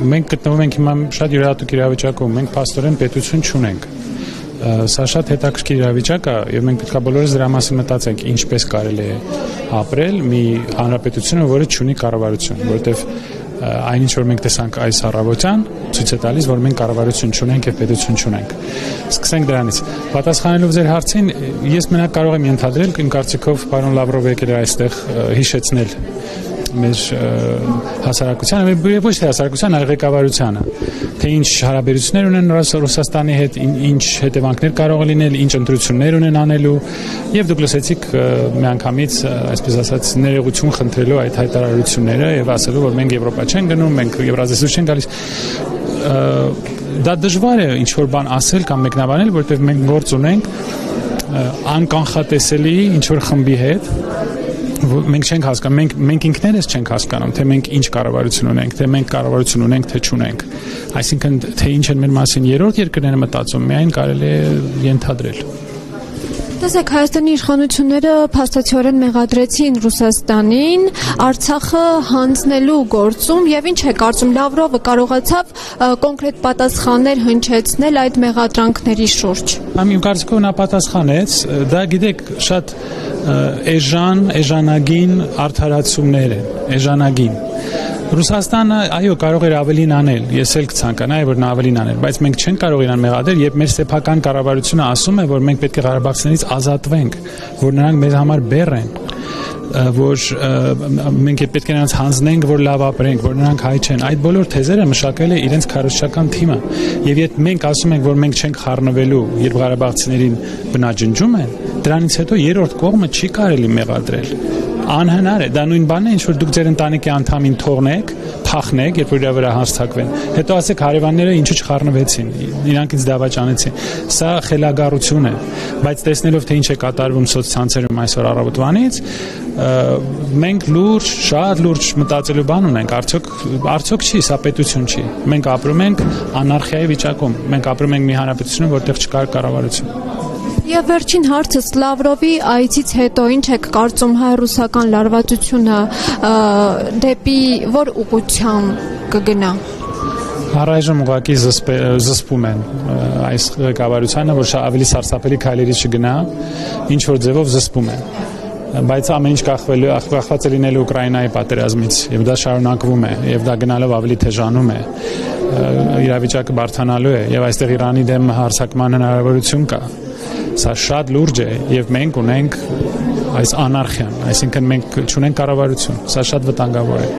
մենք գտնվում ենք հիմա շատ յուրահատուկ իրավիճակում, մենք փաստորեն պետություն չունենք։ Սա շատ հետաքրքիր իրավիճակ է եւ մենք պետք է բոլորս դրա մասին մտածենք, ինչպես կարելի է ապրել մի հանրապետությունը, որը չունի կառավարություն, որովհետեւ այն ինչ որ մենք տեսանք այս առավոտյան ցույց է տալիս, որ մենք կառավարություն չունենք եւ պետություն չունենք։ Սկսենք դրանից։ Պատասխանելով ձեր հարցին, ես մենակ կարող եմ ենթադրել, իմ կարծիքով պարոն Լավրովը եկել է այստեղ հիշեցնել մեր հասարակությանը, եւ ոչ թե հասարակության, այլ ղեկավարությանը, թե ինչ հարաբերություններ ունեն Ռուսաստանի հետ, ինչ հետևանքներ կարող է լինել, ինչ ընտրություններ ունեն անելու, եւ դուք լսեցիք միանգամից, այսպես ասած, ներողություն խնդրելու այդ հայտարարությունները եւ ասելու, որ մենք Եվրոպա չենք գնում, մենք Եվրազեսուր չենք գալիս։ Դա դժվար է ինչ որ բան ասել կամ մեկնաբանել, որովհետեւ մենք գործ ունենք անկանխատեսելի ինչ որ խմբի հետ, մենք չենք հասկանում, մենք ինքներս չենք հասկանում, թե մենք ինչ կառավարություն ունենք, թե մենք կառավարություն ունենք, թե չունենք։ Այսինքն, թե ինչ են մեր մասին երրորդ երկրները մտածում, միայն կարելի է ենթադրել։ Տեսեք, Հայաստանի իշխանությունները փաստացիորեն մեղադրեցին Ռուսաստանին Արցախը հանձնելու գործում եւ ինչ է կարծում Լավրովը կարողացավ կոնկրետ պատասխաններ հնչեցնել այդ մեղադրանքների շուրջ։ Իմ կարծիքով նա պատասխանեց, դա գիտեք շատ էժանագին արդարացումներ են, էժանագին։ Ռուսաստանը, այո, կարող էր ավելին անել, ես էլ կցանկանայի, որ նա ավելին աներ, բայց մենք չենք կարող իրան մեղադրել, երբ մեր սեփական կառավարությունը ասում է, որ մենք պետք է ղարաբաղցիներից ազատվենք, որ նրանք մեզ համար բեռ են, որ մենք պետք է նրանց հանձնենք, որ լավ ապրենք, որ նրանք հայ չեն։ Այդ բոլոր թեզերը մշակել է իրենց քարոզչական թիմը։ Եվ եթե մենք ասում ենք, որ մենք չենք խառնվելու, երբ ղարաբաղցիներին բնաջնջում են, դրանից հետո երրորդ կողմը չի կարելի մեղադրել։ Անհնար է, դա նույն բանն է, ինչ որ դուք ձեր ընտանիքի անդամին թողնեք, փախնեք, երբ որ իր վրա հարձակվեն։ Հետո ասեք հարևանները ինչու չխառնվեցին, իրանք ինձ դավաճանեցին։ Սա խելագարություն է, բայց տեսնելով թե ինչ է կատարվում սոցցանցերում այսօր առավոտվանից, մենք լուրջ, շատ լուրջ մտածելու բան ունենք, արդյոք չի, սա պետություն չի։ Մենք ապրում ենք անարխիայի վիճակում, մենք ապրում ենք մի հանրապետությունում, որտեղ չկա կառավարություն։ Եվ վերջին հարցս Լավրովի այցից հետո ինչ եք կարծում հայ-ռուսական լարվածությունը դեպի որ ուղղությամբ կգնա։ Առայժմ ուղղակի զսպում են այս ղեկավարությանը, որ ավելի սարսափելի քայլերի չգնա, ինչ որ ձևով զսպում են։ Բայց ամեն ինչ կախված է լինելու Ուկրաինայի պատերազմից, եւ դա շարունակվում է, եւ դա գնալով ավելի թեժանում է։ Իրավիճակը բարդանալու է, եւ այստեղ Իրանի դեմ հարձակման հնարավորություն կա։ Սա շատ լուրջ է եւ մենք ունենք այս անարխիան, այսինքն մենք չունենք կառավարություն, սա շատ վտանգավոր է։